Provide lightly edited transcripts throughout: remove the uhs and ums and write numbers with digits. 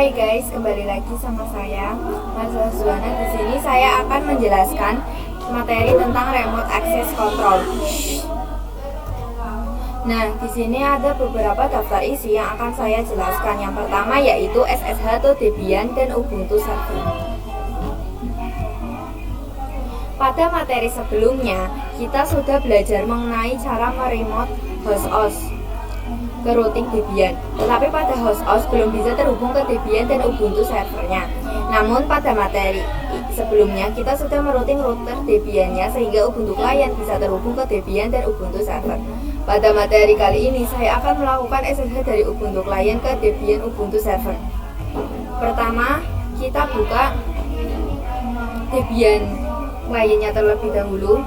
Hai guys, kembali lagi sama saya Mas Zuana. Di sini saya akan menjelaskan materi tentang remote access control. Nah, di sini ada beberapa daftar isi yang akan saya jelaskan. Yang pertama yaitu SSH atau Debian dan Ubuntu Server. Pada materi sebelumnya, kita sudah belajar mengenai cara meremote host ke routing Debian. Tetapi pada host belum bisa terhubung ke Debian dan Ubuntu servernya. Namun pada materi sebelumnya kita sudah merouting router Debiannya sehingga Ubuntu client bisa terhubung ke Debian dan Ubuntu server. Pada materi kali ini saya akan melakukan SSH dari Ubuntu client ke Debian Ubuntu server. Pertama, kita buka Debian clientnya terlebih dahulu.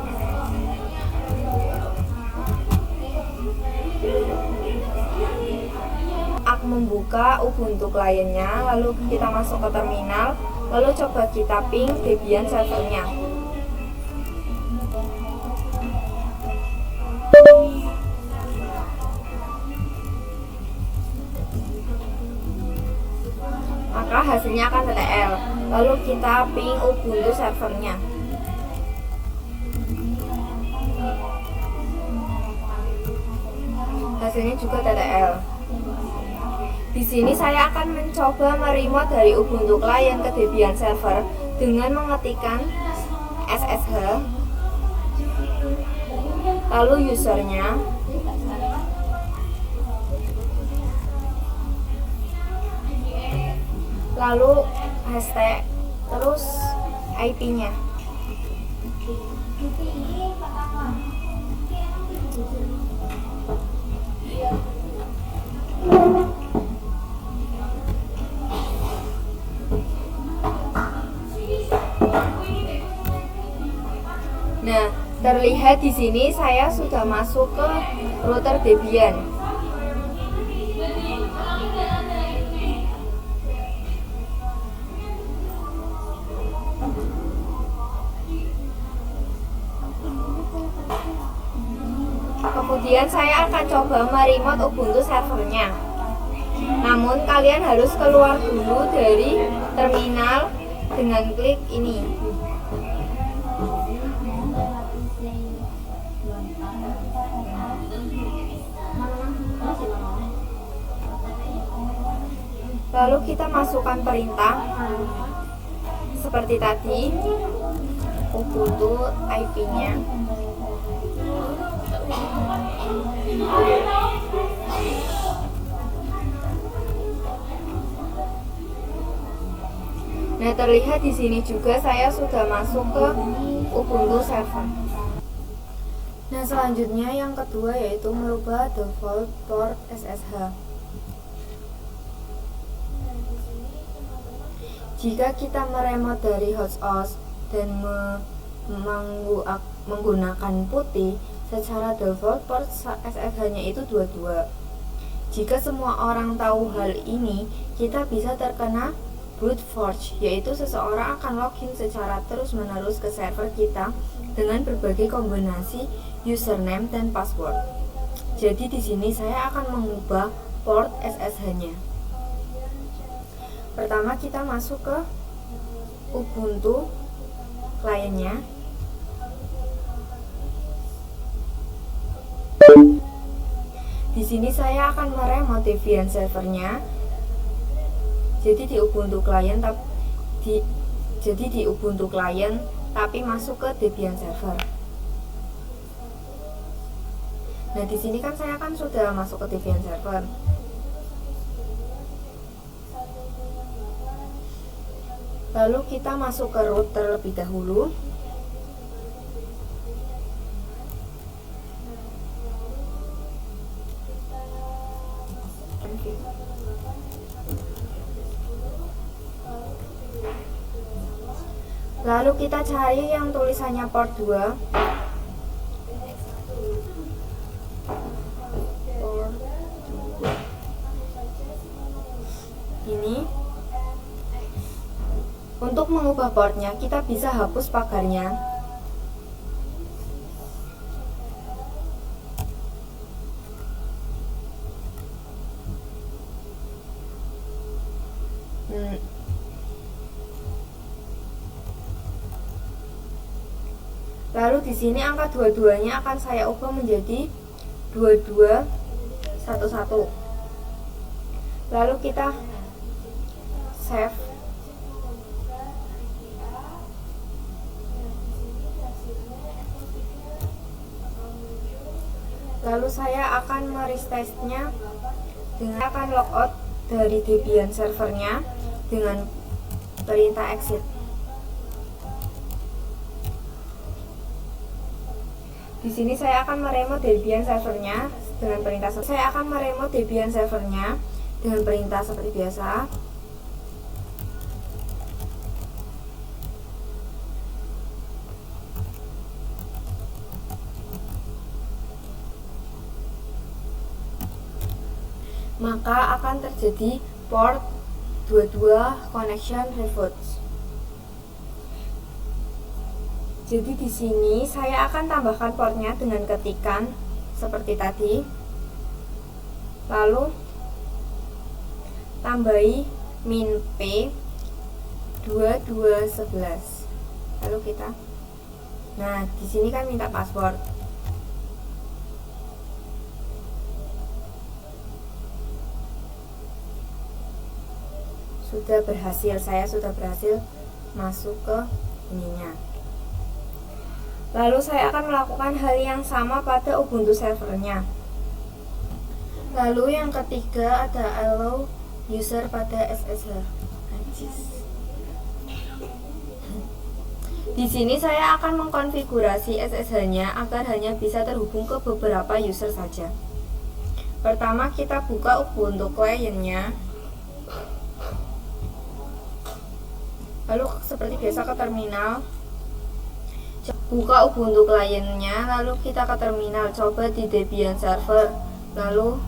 Membuka Ubuntu kliennya, lalu kita masuk ke terminal, lalu coba kita ping Debian servernya. Maka hasilnya akan TTL. Lalu kita ping Ubuntu servernya. Hasilnya juga TTL. Di sini saya akan mencoba meremote dari Ubuntu client ke Debian server dengan mengetikkan SSH, lalu usernya, lalu hashtag, terus IP-nya. Nah, terlihat di sini saya sudah masuk ke router Debian. Kemudian saya akan coba meremote Ubuntu servernya. Namun kalian harus keluar dulu dari terminal dengan klik ini. Lalu kita masukkan perintah seperti tadi, Ubuntu IP-nya. Nah, terlihat di sini juga saya sudah masuk ke Ubuntu server. Nah, selanjutnya yang kedua yaitu merubah default port SSH. Jika kita meremote dari host dan menggunakan putih, secara default port SSH-nya itu 22. Jika semua orang tahu hal ini, kita bisa terkena brute force, yaitu seseorang akan login secara terus-menerus ke server kita dengan berbagai kombinasi username dan password. Jadi di sini saya akan mengubah port SSH-nya. Pertama kita masuk ke Ubuntu kliennya. Di sini saya akan meremote Debian servernya. Jadi di Ubuntu client tapi masuk ke Debian server. Nah, di sini kan saya kan sudah masuk ke Debian server. Lalu kita masuk ke root terlebih dahulu. Lalu kita cari yang tulisannya port 2. Ini. Untuk mengubah portnya, kita bisa hapus pagarnya. Lalu di sini angka 22-nya akan saya ubah menjadi 2211. Lalu kita save. Lalu saya akan merestart-nya dengan akan logout dari Debian servernya dengan perintah exit. Di sini saya akan meremote Debian servernya dengan perintah seperti biasa. Maka akan terjadi port 22 connection reboot. Jadi di sini saya akan tambahkan portnya dengan ketikan seperti tadi. Lalu tambahi min p 2211. Lalu kita, nah di sini kan minta password. Saya sudah berhasil masuk ke ininya. Lalu saya akan melakukan hal yang sama pada Ubuntu servernya. Lalu yang ketiga ada allow user pada SSH. Di sini saya akan mengkonfigurasi SSH-nya agar hanya bisa terhubung ke beberapa user saja. Pertama kita buka Ubuntu client-nya. Lalu seperti biasa ke terminal, buka Ubuntu client-nya, lalu kita ke terminal, coba di Debian server, lalu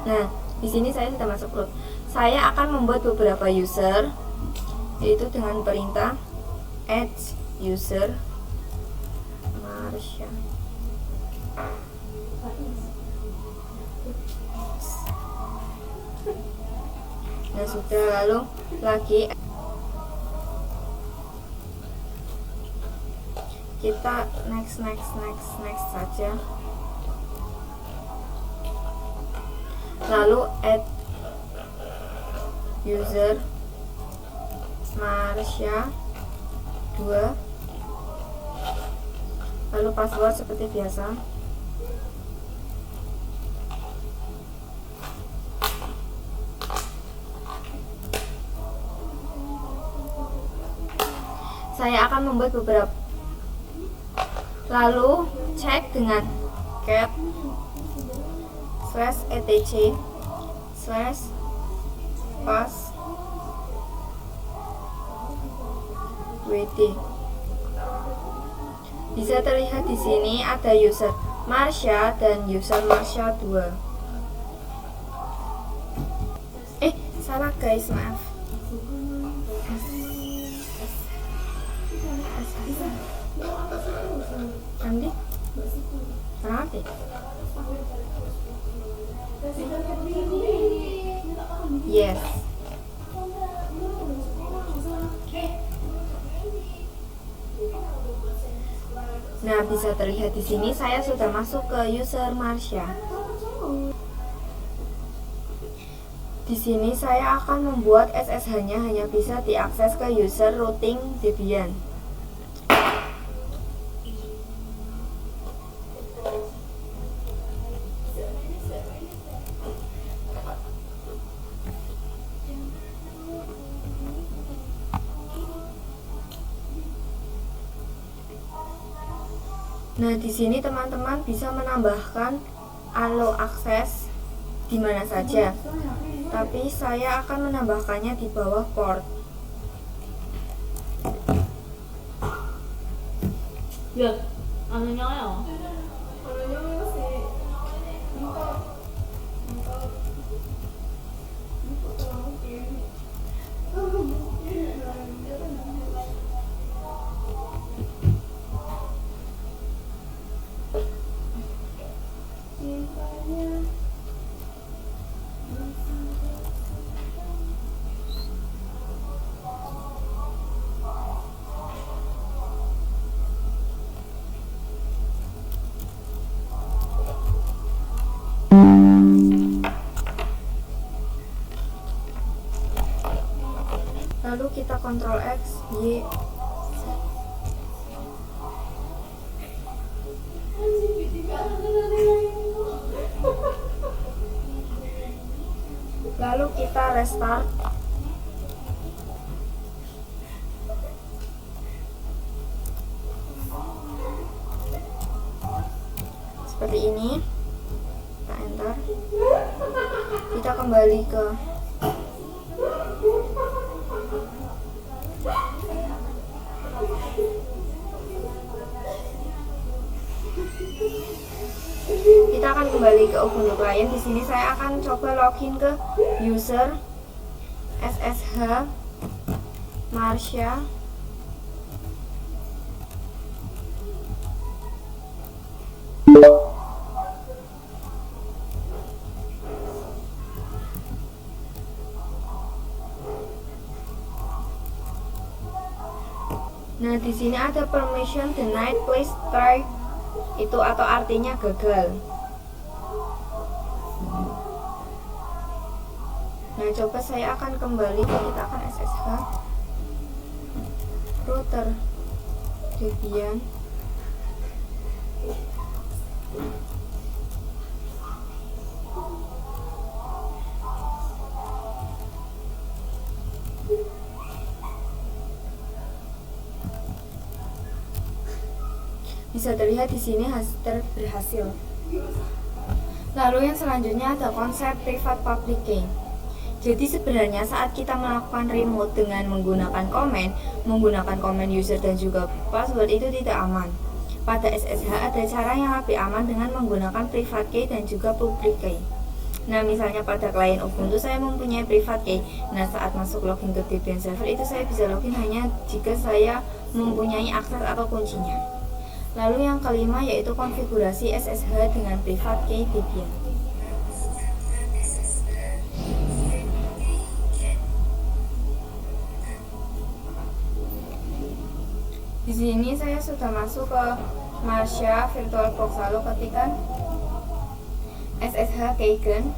nah di sini saya sudah masuk root. Saya akan membuat beberapa user, yaitu dengan perintah add user Marsha. Nah sudah, lalu lagi kita next saja. Lalu add user Marsha 2, lalu password seperti biasa. Saya akan membuat beberapa, lalu cek dengan cat /etc /pass wd. Bisa terlihat di sini ada user Marsha dan user Marsha 2. Salah guys, maaf. Nanti yes. Nah, bisa terlihat di sini saya sudah masuk ke user Marsha. Di sini saya akan membuat SSH-nya hanya bisa diakses ke user routing Debian. Nah, di sini teman-teman bisa menambahkan allow access di mana saja. Tapi saya akan menambahkannya di bawah port. Ya, anunya ya. kita Ctrl X, Y, lalu kita restart. Seperti ini. Kita enter. Kita kembali ke Ubuntu client. Di sini saya akan coba login ke user SSH Marsha. Nah, di sini ada permission denied, please try. Itu atau artinya gagal. Nah, coba saya akan kembali, kita akan SSH router Debian. Bisa terlihat di sini berhasil. Lalu yang selanjutnya ada konsep private public key. Jadi sebenarnya saat kita melakukan remote dengan menggunakan komen user dan juga password itu tidak aman. Pada SSH ada cara yang lebih aman dengan menggunakan private key dan juga public key. Nah, misalnya pada klien Ubuntu saya mempunyai private key. Nah, saat masuk login ke Debian server itu saya bisa login hanya jika saya mempunyai akses atau kuncinya. Lalu yang kelima yaitu konfigurasi SSH dengan private key Debian. Di sini saya sudah masuk ke Marsha VirtualBox, lalu ketikkan SSH keygen.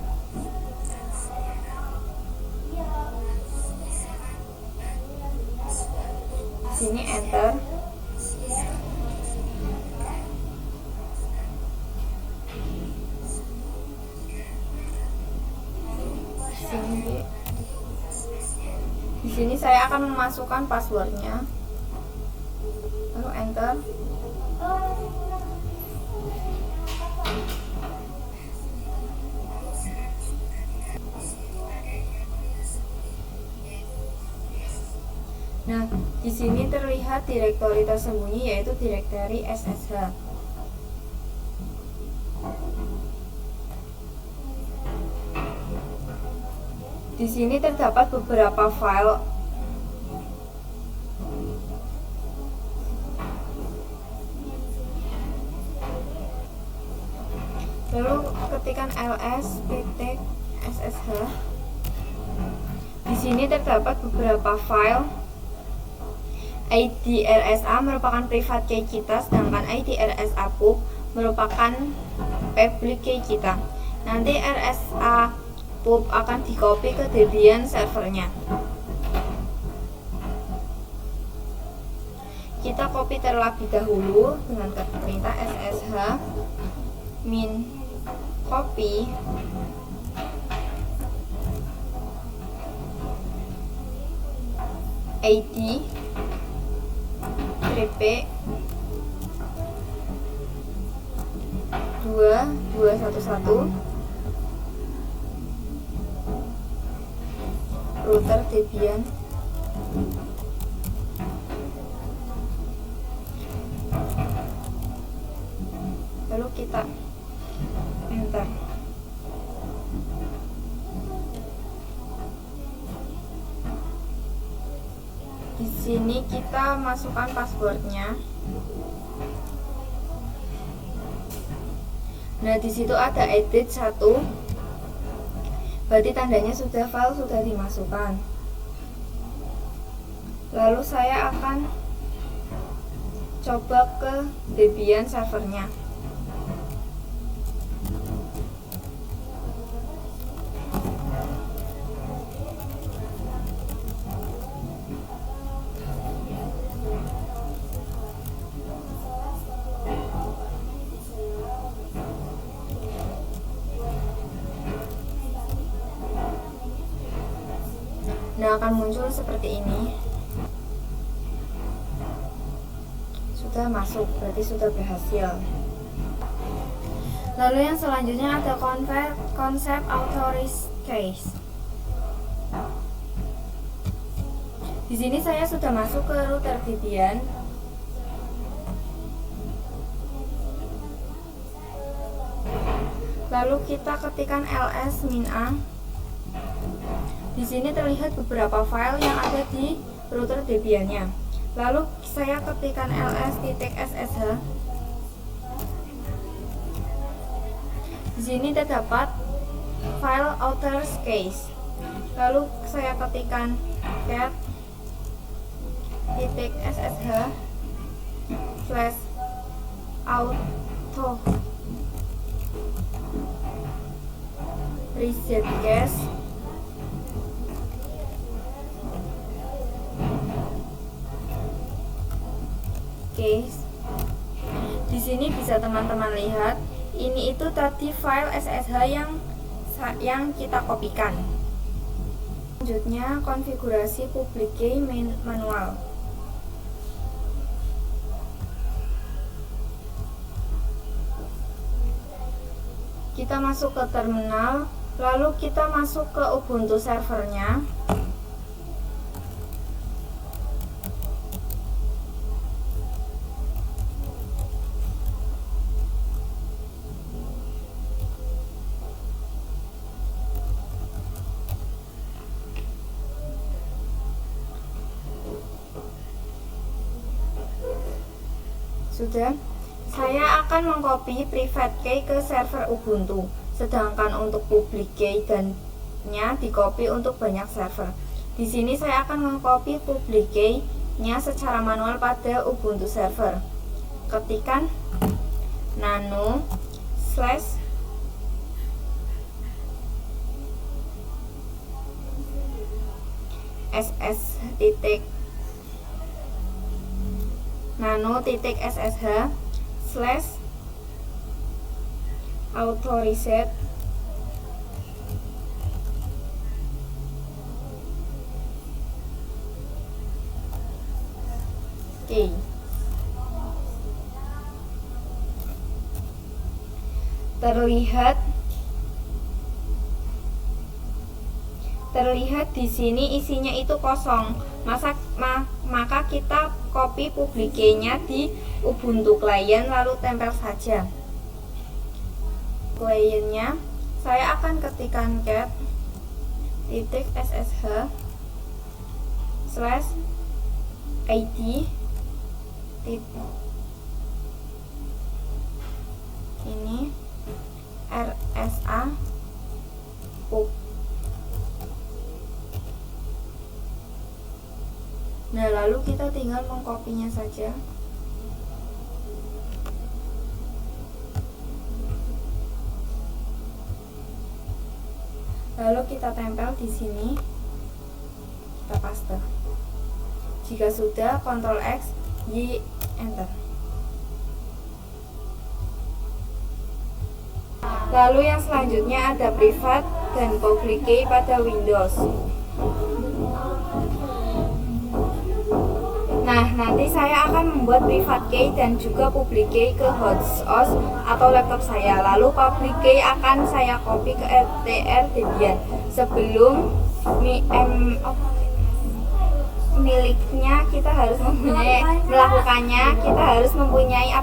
Di sini enter. Di sini saya akan memasukkan passwordnya, lalu enter. Nah, di sini terlihat direktori tersembunyi yaitu direktori SSH. Di sini terdapat beberapa file. Lalu ketikkan ls/ssh. Di sini terdapat beberapa file. IDRSA merupakan private key kita, sedangkan IDRSA pub merupakan public key kita. Nanti RSA pub akan dicopy ke Debian servernya. Kita copy terlebih dahulu dengan perintah ssh min copy id pp 2211 router Debian. Lalu kita enter. Di sini kita masukkan passwordnya. Nah, di situ ada edit 1. Berarti tandanya file sudah dimasukkan. Lalu saya akan coba ke Debian servernya. sudah akan muncul seperti ini. Sudah masuk, berarti sudah berhasil. Lalu yang selanjutnya ada konsep authorized case. Di sini saya sudah masuk ke router Debian. Lalu kita ketikkan ls-a. Di sini terlihat beberapa file yang ada di router Debian-nya. Lalu saya ketikkan ls.ssh. Di sini terdapat file authors case. Lalu saya ketikkan cat.ssh/auto reset case. Di sini bisa teman-teman lihat, ini itu tadi file SSH yang kita kopikan. Selanjutnya konfigurasi public key manual. Kita masuk ke terminal, lalu kita masuk ke Ubuntu servernya. Sudah, saya akan mengcopy private key ke server Ubuntu, sedangkan untuk public key nya di-copy untuk banyak server. Di sini saya akan mengcopy public key-nya secara manual pada Ubuntu server. Ketikkan nano slash ss titik nano.ssh slash auto reset key. Terlihat di sini isinya itu kosong. Maka kita copy public key-nya di Ubuntu client, lalu tempel saja. Client-nya saya akan ketikkan cat.ssh/id ini rsa pub. Nah, lalu kita tinggal mengkopinya saja. Lalu kita tempel di sini. Kita paste. Jika sudah, Ctrl X, Y, Enter. Lalu yang selanjutnya ada private dan public key pada Windows. Nah, nanti saya akan membuat private key dan juga public key ke host atau laptop saya. Lalu public key akan saya copy ke RTR Debian. Sebelum miliknya kita harus melakukannya, kita harus mempunyai.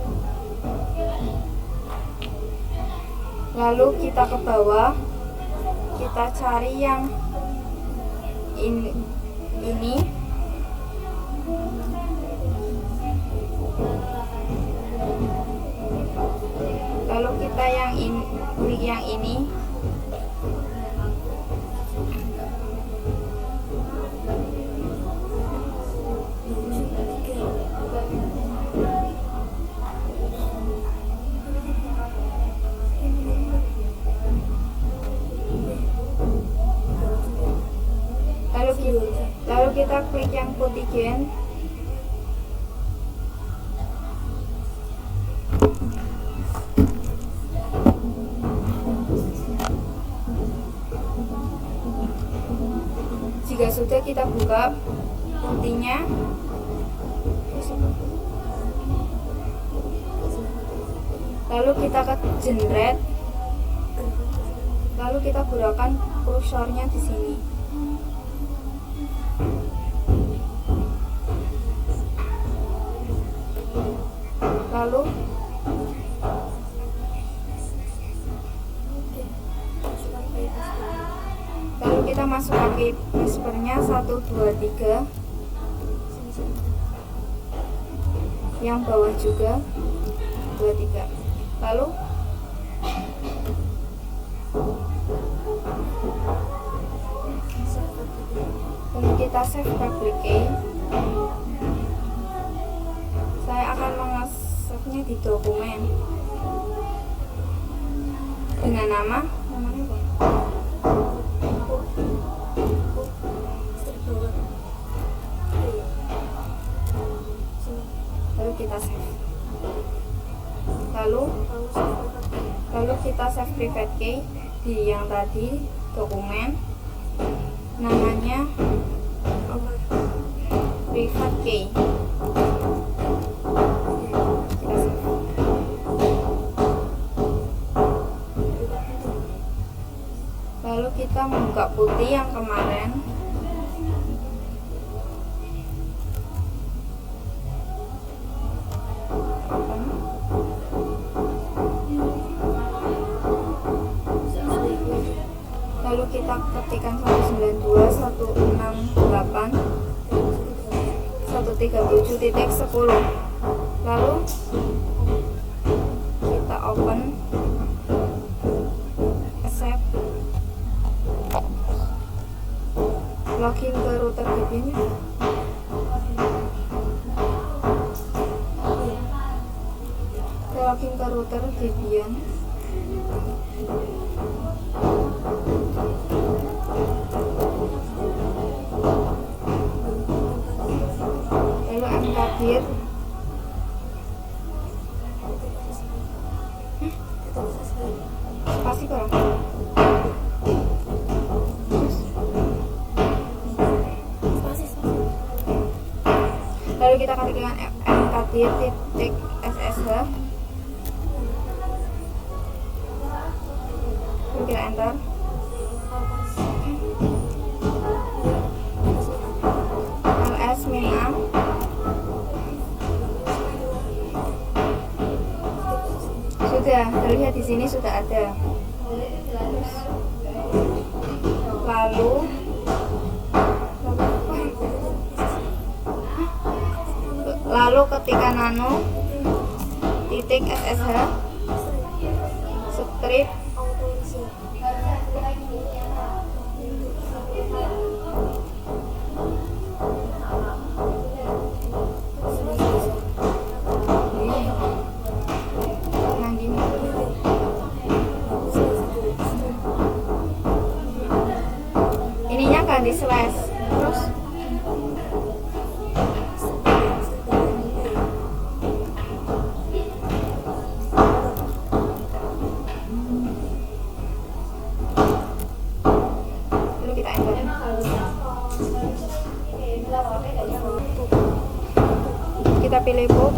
Lalu kita ke bawah, kita cari yang ini. Lalu kita klik yang ini. Lalu kita klik yang putih gen. Jika sudah, kita buka putihnya. Lalu kita ke jendret. Lalu kita gerakan kursornya di sini. Lalu kita masukkan ke whispernya 1, 2, 3. Yang bawah juga 2, 3. Lalu kita save public key. Saya akan mengesapnya di dokumen dengan namanya apa? Lalu kita save. Lalu kita save private key di yang tadi dokumen, namanya private key. Kita save. Lalu kita membuka putih yang kemarin. Lalu kita ketikkan 192, 168, 137.10. Lalu kita open, accept, login ke router Debian. Login ke router Debian. Lalu mkdir. Pasti kurang. Lalu kita ketikkan mkdir.ssh. Lalu kita enter. ls-a. Sudah terlihat di sini, sudah ada. Lalu ketika nano titik ssh strip ininya kan di slash terus lalu kita enter. Kita pilih book.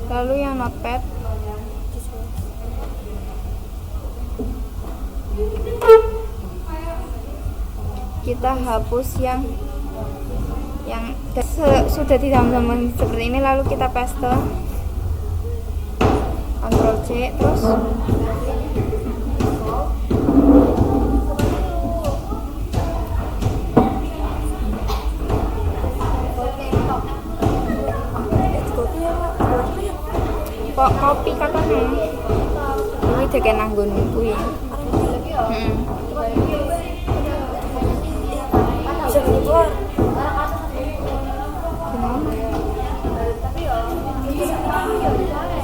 Lalu yang notepad. Kita hapus yang sudah tidak sama seperti ini. Lalu kita paste, Ctrl C, terus kok copy katanya ini dek nanggon kuwi.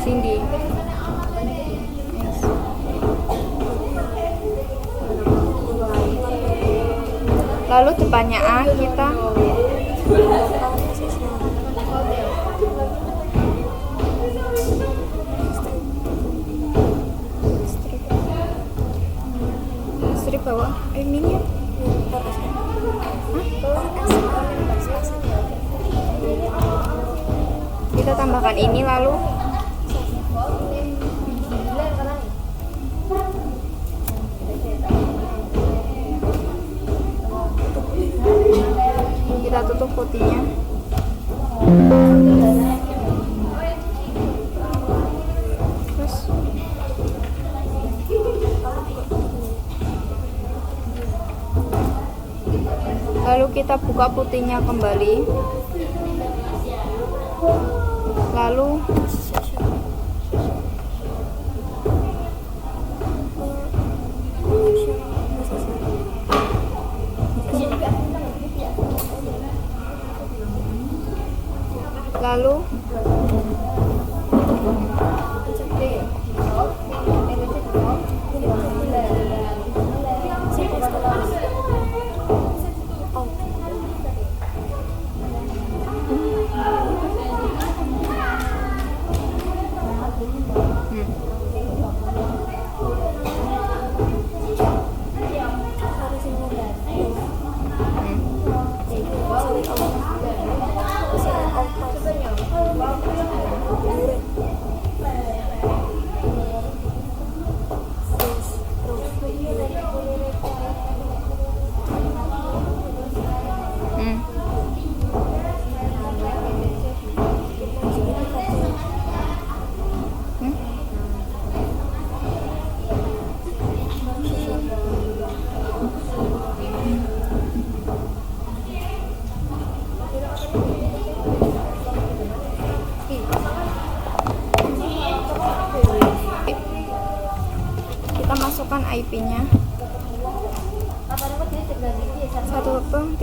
Cindy. Lalu depannya A kita bawah ini ya. Kita tambahkan ini lalu kita tutup putihnya. Terus lalu kita buka putihnya kembali. Lalu kita masukkan IP-nya 1.37.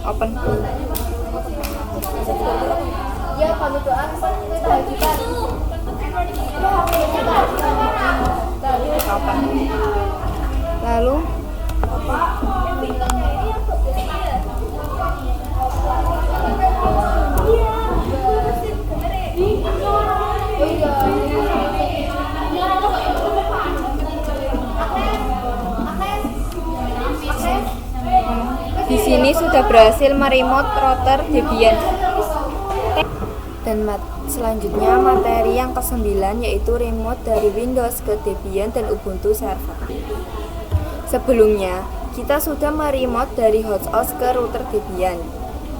Open. Ya, pembukaan kita ajukan. Open. Lalu di sini sudah berhasil meremote router Debian. Dan selanjutnya materi yang ke-9 yaitu remote dari Windows ke Debian dan Ubuntu server. Sebelumnya, kita sudah meremote dari host ke router Debian.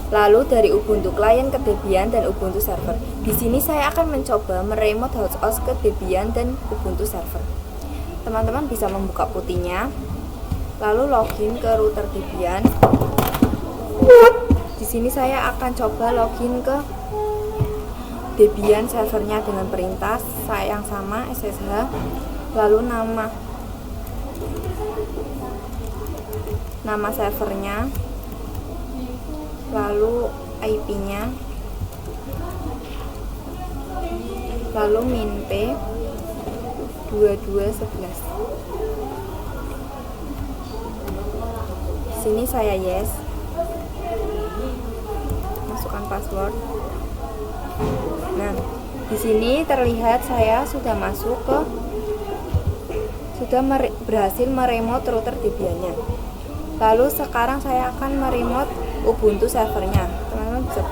Lalu dari Ubuntu client ke Debian dan Ubuntu server. Di sini saya akan mencoba meremote host ke Debian dan Ubuntu server. Teman-teman bisa membuka putihnya. Lalu login ke router Debian. Di sini saya akan coba login ke Debian servernya dengan perintah yang sama SSH, lalu nama servernya, lalu IP-nya, lalu minp 2211. Sini saya yes, masukkan password. Nah, di sini terlihat saya sudah berhasil meremote router Debian-nya. Lalu sekarang saya akan meremote Ubuntu servernya. Teman-teman bisa.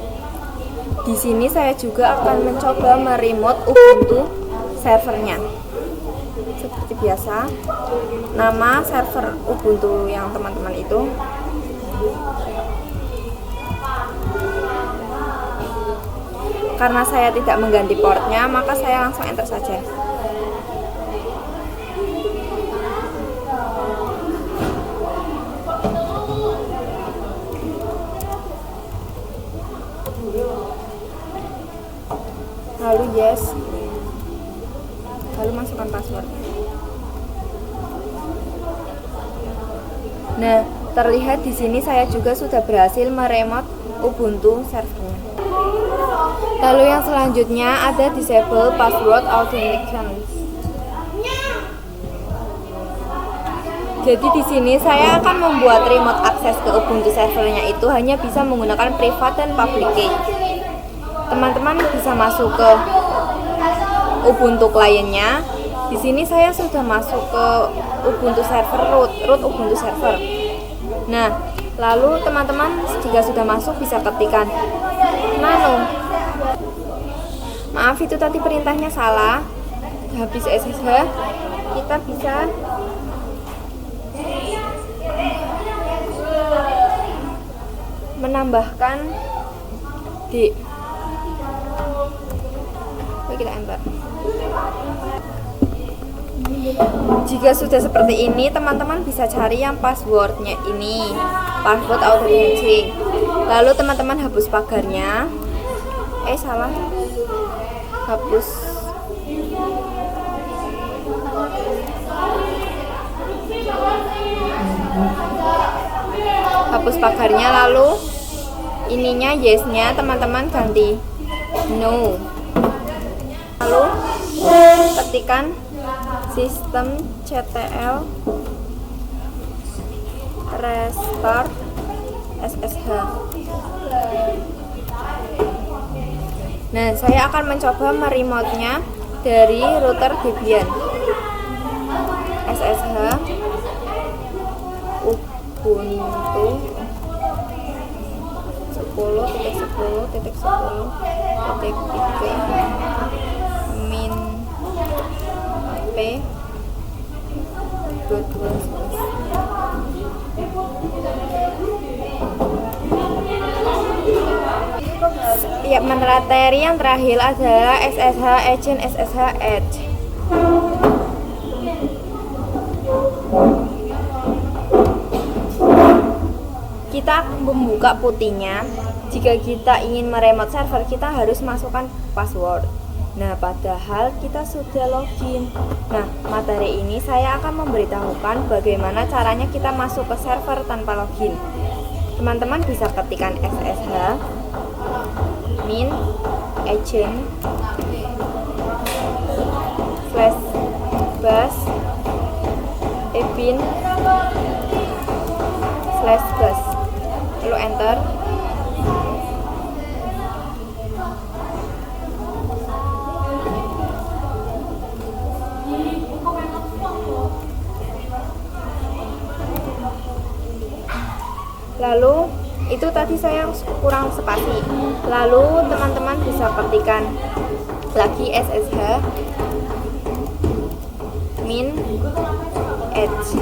Di sini saya juga akan mencoba meremote Ubuntu servernya. Seperti biasa, nama server Ubuntu yang teman-teman itu. Karena saya tidak mengganti portnya, maka saya langsung enter saja. Lalu yes, lalu masukkan password. Nah, terlihat di sini saya juga sudah berhasil meremote Ubuntu servernya. Lalu yang selanjutnya ada disable password authentication. Jadi di sini saya akan membuat remote akses ke Ubuntu servernya itu hanya bisa menggunakan private dan public key. Teman-teman bisa masuk ke Ubuntu kliennya. Di sini saya sudah masuk ke Ubuntu server root Ubuntu server. Nah, lalu teman-teman jika sudah masuk bisa ketikkan nano. Maaf itu tadi perintahnya salah. Habis SSH kita bisa menambahkan D. Oke, kita enter. Jika sudah seperti ini, teman-teman bisa cari yang passwordnya ini, password authenticating. Lalu teman-teman hapus pagarnya. Salah. Hapus. Hapus pagarnya, lalu ininya yes-nya teman-teman ganti no. Lalu ketikkan systemctl restart SSH. Nah, saya akan mencoba meremote-nya dari router Debian. SSH Ubuntu 10.10.10.3 min p Ya, materi yang terakhir adalah SSH agent SSH edge. Kita membuka putihnya. Jika kita ingin meremote server, kita harus masukkan password. Nah, padahal kita sudah login. Nah, materi ini saya akan memberitahukan bagaimana caranya kita masuk ke server tanpa login. Teman-teman bisa ketikkan SSH min agent /bus ebin/bus, lalu enter. Lalu itu tadi saya kurang spasi. Lalu teman-teman bisa ketikkan lagi SSH min edge.